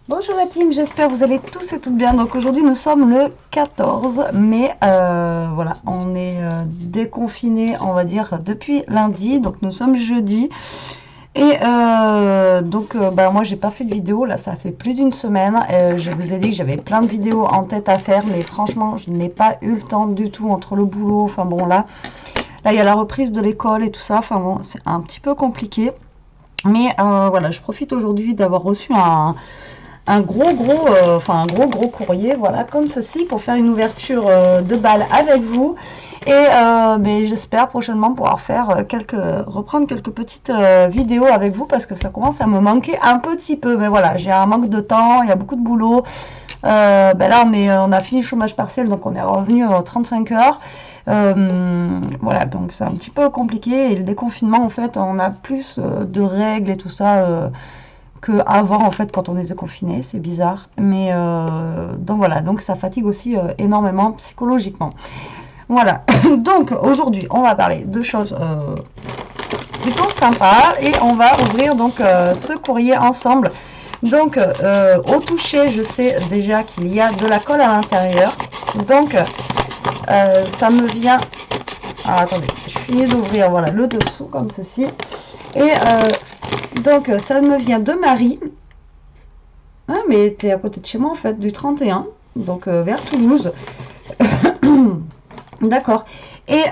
Bonjour la team, j'espère que vous allez tous et toutes bien. Donc aujourd'hui nous sommes le 14 mai, voilà, on est déconfiné on va dire depuis lundi, donc nous sommes jeudi. Et moi j'ai pas fait de vidéo, là ça fait plus d'une semaine. Je vous ai dit que j'avais plein de vidéos en tête à faire, mais franchement je n'ai pas eu le temps du tout entre le boulot, enfin bon là il y a la reprise de l'école et tout ça, enfin bon c'est un petit peu compliqué. Mais voilà, je profite aujourd'hui d'avoir reçu un gros courrier, voilà, comme ceci, pour faire une ouverture de balle avec vous. Et mais j'espère prochainement pouvoir faire reprendre quelques petites vidéos avec vous parce que ça commence à me manquer un petit peu. Mais voilà, j'ai un manque de temps, il y a beaucoup de boulot. Là, on a fini le chômage partiel, donc on est revenu à 35 heures. Voilà, donc c'est un petit peu compliqué. Et le déconfinement, en fait, on a plus de règles et tout ça qu'avant, en fait, quand on était confiné. C'est bizarre. Mais donc voilà, donc ça fatigue aussi énormément psychologiquement. Voilà, donc aujourd'hui, on va parler de choses plutôt sympas et on va ouvrir donc ce courrier ensemble. Donc au toucher, je sais déjà qu'il y a de la colle à l'intérieur. Donc ça me vient... Alors attendez, je finis d'ouvrir voilà, le dessous comme ceci. Et donc ça me vient de Marie. Ah mais t'es à côté de chez moi en fait, du 31, donc vers Toulouse. D'accord. Et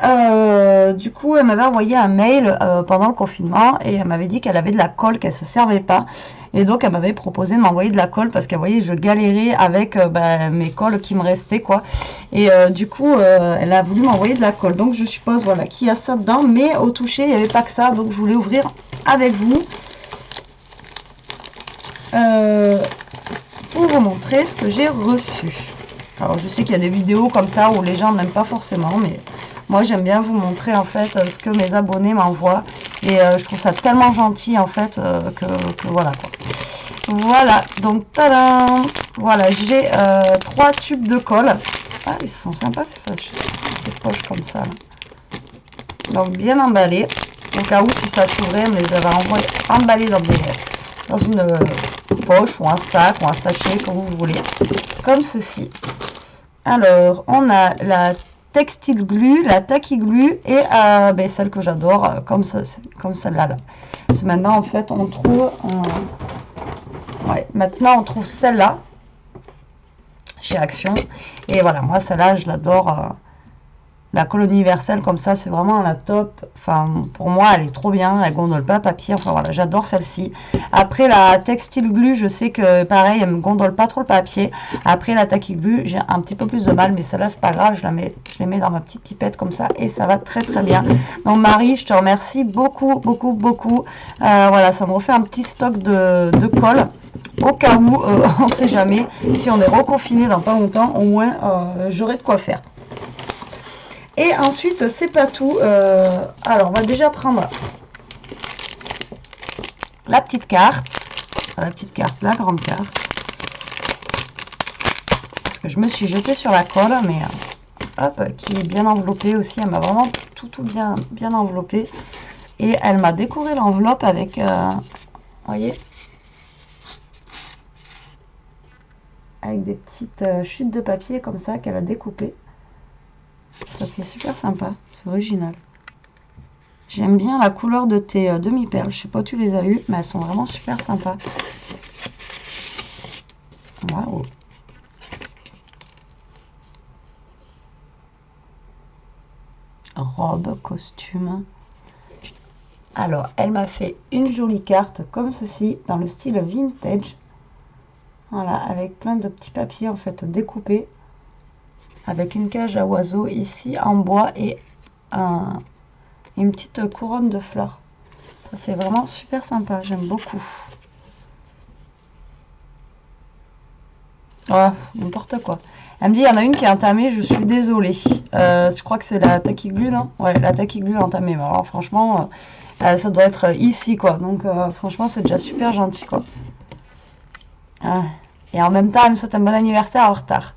du coup, elle m'avait envoyé un mail pendant le confinement et elle m'avait dit qu'elle avait de la colle, qu'elle se servait pas. Et donc, elle m'avait proposé de m'envoyer de la colle parce qu'elle voyait je galérais avec mes colles qui me restaient, quoi. Et du coup, elle a voulu m'envoyer de la colle. Donc, je suppose, voilà, qu'il y a ça dedans. Mais au toucher, il n'y avait pas que ça. Donc, je voulais ouvrir avec vous pour vous montrer ce que j'ai reçu. Alors je sais qu'il y a des vidéos comme ça où les gens n'aiment pas forcément, mais moi j'aime bien vous montrer en fait ce que mes abonnés m'envoient. Et je trouve ça tellement gentil en fait que voilà quoi. Voilà, donc tadam. Voilà, j'ai 3 tubes de colle. Ah, ils sont sympas ces poches comme ça. Là. Donc bien emballés. Au cas où si ça s'ouvrait, on les avait emballés dans une poche ou un sac ou un sachet comme vous voulez. Comme ceci. Alors, on a la Textile Glue, la Tacky Glue et celle que j'adore, comme celle-là. Là. Parce que maintenant, en fait, on trouve... maintenant, on trouve celle-là chez Action. Et voilà, moi, celle-là, je l'adore. La colle universelle comme ça, c'est vraiment la top. Enfin, pour moi, elle est trop bien. Elle gondole pas le papier. Enfin voilà, j'adore celle-ci. Après la Textile Glue, je sais que pareil, elle me gondole pas trop le papier. Après la Tacky Glue, j'ai un petit peu plus de mal, mais celle-là, c'est pas grave. Je les mets dans ma petite pipette comme ça et ça va très très bien. Donc Marie, je te remercie beaucoup, beaucoup, beaucoup. Voilà, ça me refait un petit stock de colle. Au cas où, on ne sait jamais, si on est reconfiné dans pas longtemps, au moins j'aurai de quoi faire. Et ensuite, c'est pas tout. Alors, on va déjà prendre la petite carte. Enfin, la petite carte, la grande carte. Parce que je me suis jetée sur la colle, mais hop, qui est bien enveloppée aussi. Elle m'a vraiment tout bien enveloppée. Et elle m'a décoré l'enveloppe avec, voyez, avec des petites chutes de papier comme ça qu'elle a découpées. Ça fait super sympa, c'est original. J'aime bien la couleur de tes demi-perles. Je sais pas où tu les as eues, mais elles sont vraiment super sympas. Waouh. Robe, costume. Alors, elle m'a fait une jolie carte comme ceci, dans le style vintage. Voilà, avec plein de petits papiers en fait découpés. Avec une cage à oiseaux ici en bois et une petite couronne de fleurs. Ça fait vraiment super sympa, j'aime beaucoup. Oh, n'importe quoi. Elle me dit, il y en a une qui est entamée, je suis désolée. Je crois que c'est la Tacky Glue, non? Ouais, la Tacky Glue entamée. Alors franchement, ça doit être ici, quoi. Donc franchement, c'est déjà super gentil, quoi. Et en même temps, elle me souhaite un bon anniversaire en retard.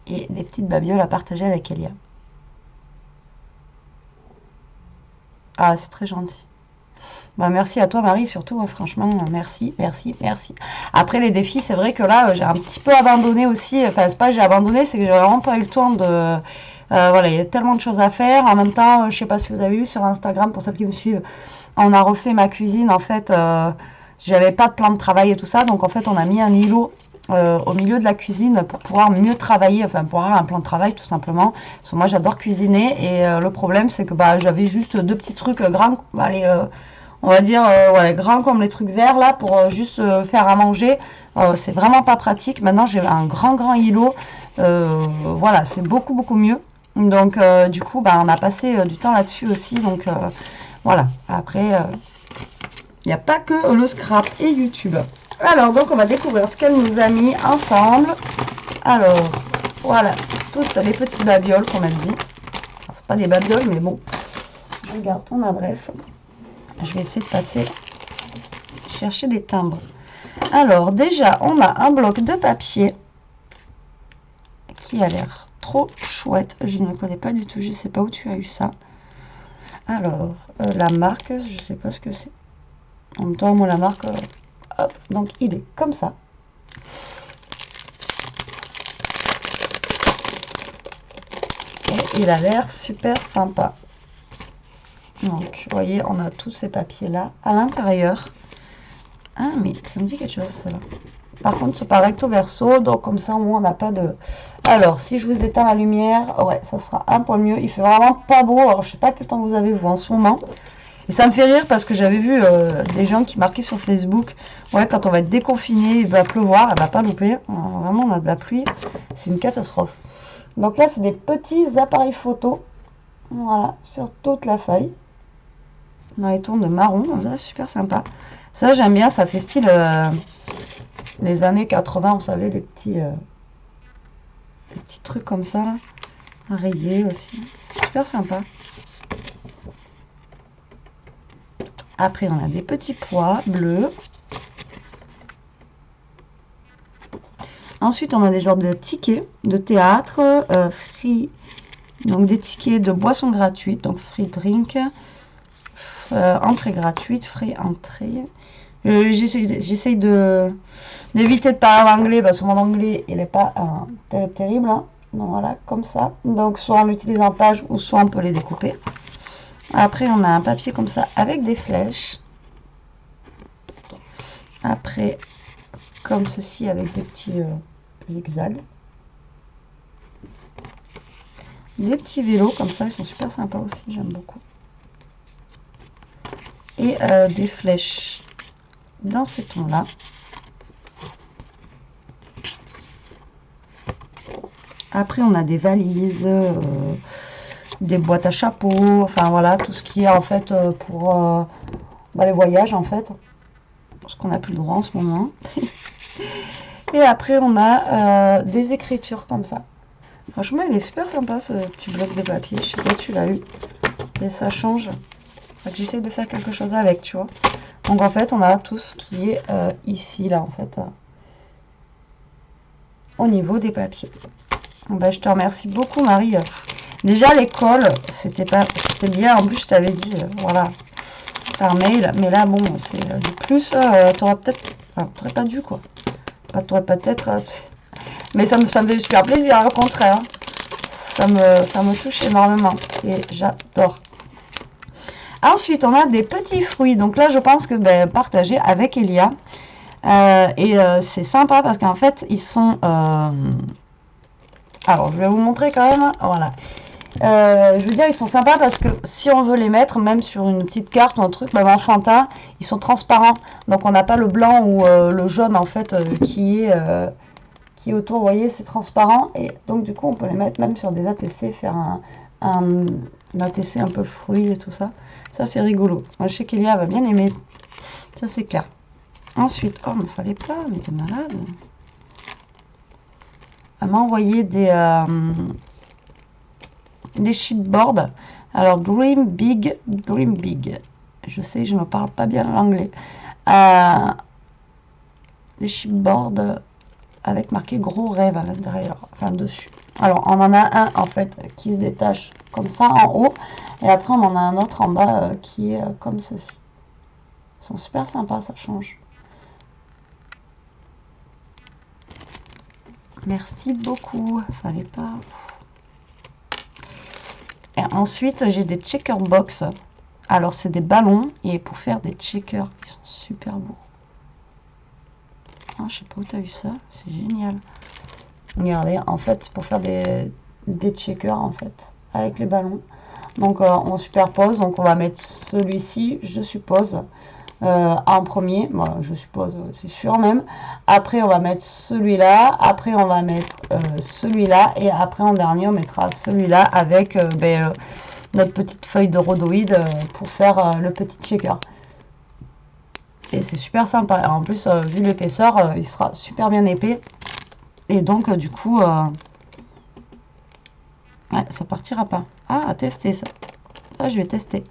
Et des petites babioles à partager avec Elia. Ah, c'est très gentil. Bah, merci à toi Marie, surtout, hein, franchement, merci, merci, merci. Après les défis, c'est vrai que là, j'ai un petit peu abandonné aussi. Enfin, c'est pas que j'ai abandonné, c'est que j'ai vraiment pas eu le temps de... voilà, il y a tellement de choses à faire. En même temps, je sais pas si vous avez vu sur Instagram, pour celles qui me suivent, on a refait ma cuisine. En fait, j'avais pas de plan de travail et tout ça, donc en fait, on a mis un îlot au milieu de la cuisine pour pouvoir mieux travailler, enfin pour avoir un plan de travail tout simplement. Parce que moi, j'adore cuisiner et le problème, c'est que bah, j'avais juste deux petits trucs grands, allez, on va dire ouais, grands comme les trucs verts là pour juste faire à manger. C'est vraiment pas pratique. Maintenant, j'ai un grand îlot. Voilà, c'est beaucoup mieux. Donc du coup, bah, on a passé du temps là-dessus aussi. Donc voilà, après, il n'y a pas que le scrap et YouTube. Alors, donc, on va découvrir ce qu'elle nous a mis ensemble. Alors, voilà, toutes les petites babioles qu'on m'a dit. C'est pas des babioles, mais bon. Je regarde ton adresse. Je vais essayer de passer chercher des timbres. Alors, déjà, on a un bloc de papier qui a l'air trop chouette. Je ne connais pas du tout, je ne sais pas où tu as eu ça. Alors, la marque, je ne sais pas ce que c'est. En même temps, moi, la marque, hop, donc il est comme ça. Et il a l'air super sympa. Donc, vous voyez, on a tous ces papiers-là à l'intérieur. Ah, mais ça me dit quelque chose, celle-là. Par contre, c'est pas recto verso, donc comme ça, au moins, on n'a pas de... Alors, si je vous éteins la lumière, ouais, ça sera un peu mieux. Il fait vraiment pas beau. Alors, je sais pas quel temps vous avez, vous, en ce moment. Et ça me fait rire parce que j'avais vu des gens qui marquaient sur Facebook, ouais, quand on va être déconfiné, il va pleuvoir, elle va pas louper. Alors, vraiment, on a de la pluie, c'est une catastrophe. Donc là, c'est des petits appareils photo, voilà, sur toute la feuille, dans les tons de marron, ça, super sympa. Ça, j'aime bien, ça fait style les années 80, vous savez, les petits trucs comme ça, là, rayés aussi, c'est super sympa. Après, on a des petits pois bleus. Ensuite, on a des genres de tickets de théâtre, free, donc des tickets de boissons gratuites, donc free drink, entrée gratuite, free entrée. J'essaye d'éviter de parler en anglais parce que mon anglais, il n'est pas terrible. Hein. Donc voilà, comme ça. Donc soit on l'utilise en page ou soit on peut les découper. Après, on a un papier comme ça avec des flèches. Après, comme ceci avec des petits zigzags. Des petits vélos comme ça, ils sont super sympas aussi, j'aime beaucoup. Et des flèches dans ces tons-là. Après, on a des valises, des boîtes à chapeaux, enfin voilà, tout ce qui est en fait pour les voyages en fait. Parce qu'on n'a plus le droit en ce moment. Et après, on a des écritures comme ça. Franchement, il est super sympa ce petit bloc de papier. Je sais pas, tu l'as eu. Et ça change. J'essaie de faire quelque chose avec, tu vois. Donc en fait, on a tout ce qui est ici, là, en fait. Au niveau des papiers. Ben, je te remercie beaucoup, Marie. Déjà, l'école, c'était bien. En plus, je t'avais dit, voilà, par mail. Mais là, bon, c'est du plus. T'aurais peut-être... Enfin, t'aurais pas dû, quoi. T'aurais peut-être... mais ça me fait super plaisir, au contraire. Ça me touche énormément. Et j'adore. Ensuite, on a des petits fruits. Donc là, je pense que partager avec Elia. C'est sympa parce qu'en fait, ils sont... Alors, je vais vous montrer quand même. Voilà. Je veux dire, ils sont sympas parce que si on veut les mettre, même sur une petite carte ou un truc, même enfantin, ils sont transparents. Donc, on n'a pas le blanc ou le jaune, en fait, qui est autour. Vous voyez, c'est transparent. Et donc, du coup, on peut les mettre même sur des ATC, faire un ATC un peu fruits et tout ça. Ça, c'est rigolo. Moi, je sais qu'Elia va bien aimer. Ça, c'est clair. Ensuite, oh, mais fallait pas, mais t'es malade. Elle m'a envoyé des chipboards. Alors, Dream Big. Je sais, je ne parle pas bien l'anglais. Des chipboards avec marqué gros rêve à l'intérieur, enfin dessus. Alors, on en a un, en fait, qui se détache comme ça en haut. Et après, on en a un autre en bas qui est comme ceci. Ils sont super sympas, ça change. Merci beaucoup. Fallait pas. Et ensuite, j'ai des checker box. Alors, c'est des ballons et pour faire des checkers, ils sont super beaux. Ah, je sais pas où tu as vu ça, c'est génial. Regardez, en fait, c'est pour faire des checkers en fait, avec les ballons. Donc, on superpose. Donc, on va mettre celui-ci, je suppose, en premier. Voilà, je suppose, c'est sûr même. Après, on va mettre celui-là. Après, on va mettre celui-là. Et après, en dernier, on mettra celui-là avec notre petite feuille de rhodoïde pour faire le petit checker. Et c'est super sympa. En plus, vu l'épaisseur, il sera super bien épais. Et donc, du coup, ouais, ça partira pas. Ah, à tester ça. Ça, je vais tester.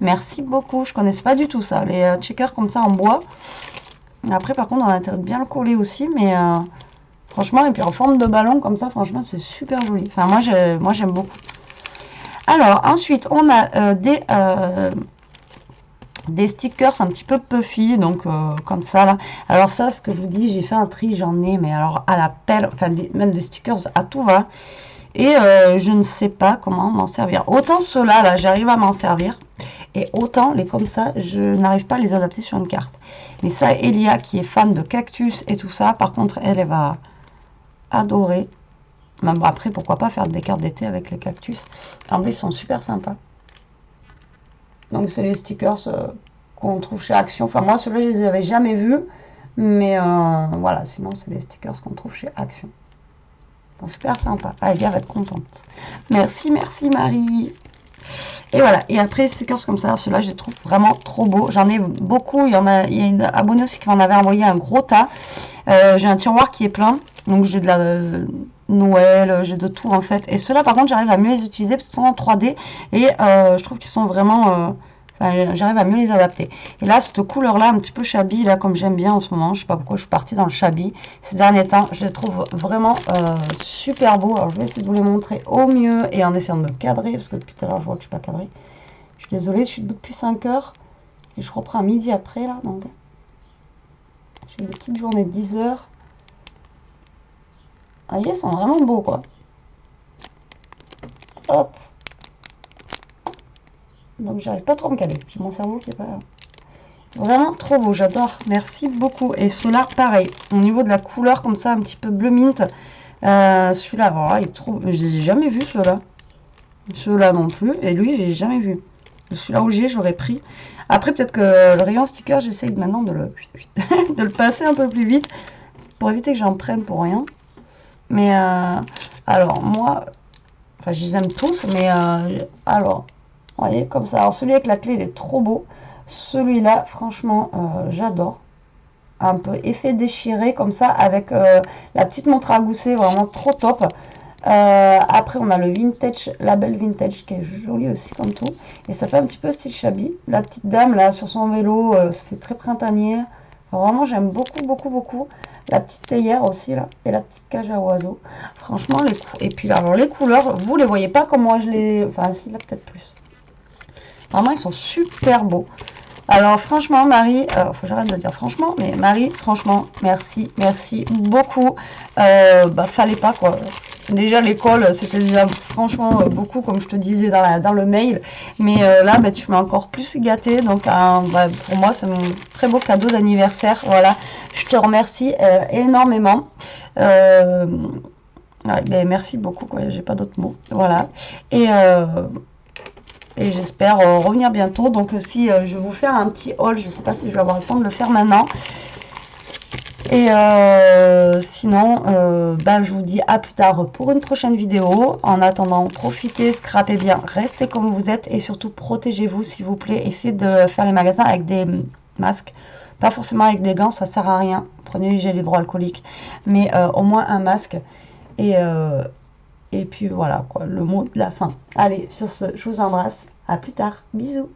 Merci beaucoup. Je connaissais pas du tout ça. Les checkers comme ça en bois. Après, par contre, on a intérêt de bien le coller aussi. Mais franchement, et puis en forme de ballon comme ça, franchement, c'est super joli. Enfin, moi, j'aime beaucoup. Alors, ensuite, on a des stickers un petit peu puffy, donc comme ça là. Alors ça, ce que je vous dis, j'ai fait un tri, j'en ai, mais alors à la pelle, enfin même des stickers à tout va. Et je ne sais pas comment m'en servir. Autant ceux-là, là, j'arrive à m'en servir. Et autant les comme ça, je n'arrive pas à les adapter sur une carte. Mais ça, Elia, qui est fan de cactus et tout ça, par contre, elle va adorer. Même après, pourquoi pas faire des cartes d'été avec les cactus. En plus, ils sont super sympas. Donc, c'est les stickers qu'on trouve chez Action. Enfin, moi, ceux-là, je les avais jamais vus. Mais voilà, sinon, c'est les stickers qu'on trouve chez Action. Donc, super sympa. Alia va être contente. Merci, merci Marie. Et voilà. Et après, stickers comme ça, ceux-là, je les trouve vraiment trop beaux. J'en ai beaucoup. Il y a une abonnée aussi qui m'en avait envoyé un gros tas. J'ai un tiroir qui est plein. Donc, j'ai de la Noël, j'ai de tout en fait. Et ceux-là, par contre, j'arrive à mieux les utiliser parce qu'ils sont en 3D. Et je trouve qu'ils sont vraiment... j'arrive à mieux les adapter. Et là, cette couleur-là, un petit peu shabby, là, comme j'aime bien en ce moment, je sais pas pourquoi je suis partie dans le shabby ces derniers temps, je les trouve vraiment super beaux. Alors, je vais essayer de vous les montrer au mieux et en essayant de me cadrer, parce que depuis tout à l'heure, je vois que je suis pas cadrée. Je suis désolée, je suis debout depuis 5 heures et je reprends à midi après, là, donc j'ai des petites journées de 10 heures. Ah, ils sont vraiment beaux, quoi. Hop. Donc, j'arrive pas trop à me caler. J'ai mon cerveau qui est pas... Vraiment trop beau, j'adore. Merci beaucoup. Et ceux-là, pareil. Au niveau de la couleur, comme ça, un petit peu bleu mint. Celui-là, alors il est trop... Je les ai jamais vus, ceux-là. Ceux-là non plus. Et lui, je l'ai jamais vu. Celui-là où j'aurais pris. Après, peut-être que le rayon sticker, j'essaye maintenant de de le passer un peu plus vite. Pour éviter que j'en prenne pour rien. Mais, alors, moi... Enfin, je les aime tous, mais... alors, vous voyez, comme ça. Alors, celui avec la clé, il est trop beau. Celui-là, franchement, j'adore. Un peu effet déchiré comme ça avec la petite montre à gousset, vraiment trop top. Après, on a le vintage, label vintage qui est joli aussi comme tout. Et ça fait un petit peu style shabby. La petite dame là sur son vélo, ça fait très printanier. Enfin, vraiment, j'aime beaucoup, beaucoup, beaucoup. La petite théière aussi là et la petite cage à oiseaux. Franchement, et puis alors les couleurs, vous les voyez pas comme moi je les. Enfin, si là peut-être plus. Vraiment, ils sont super beaux. Alors, franchement, Marie, faut que j'arrête de dire franchement, mais Marie, franchement, merci, merci beaucoup. Fallait pas, quoi. Déjà, l'école, c'était déjà franchement beaucoup, comme je te disais dans le mail. Mais là, tu m'as encore plus gâtée. Donc, pour moi, c'est mon très beau cadeau d'anniversaire. Voilà, je te remercie énormément. Ouais, merci beaucoup, quoi. J'ai pas d'autres mots. Voilà. Et j'espère revenir bientôt. Donc si je vais vous faire un petit haul, je ne sais pas si je vais avoir le temps de le faire maintenant. Et sinon, je vous dis à plus tard pour une prochaine vidéo. En attendant, profitez, scrapez bien, restez comme vous êtes et surtout protégez-vous s'il vous plaît. Essayez de faire les magasins avec des masques. Pas forcément avec des gants, ça sert à rien. Prenez du gel hydroalcoolique. Mais au moins un masque. Et puis voilà, quoi, le mot de la fin. Allez, sur ce, je vous embrasse. À plus tard. Bisous.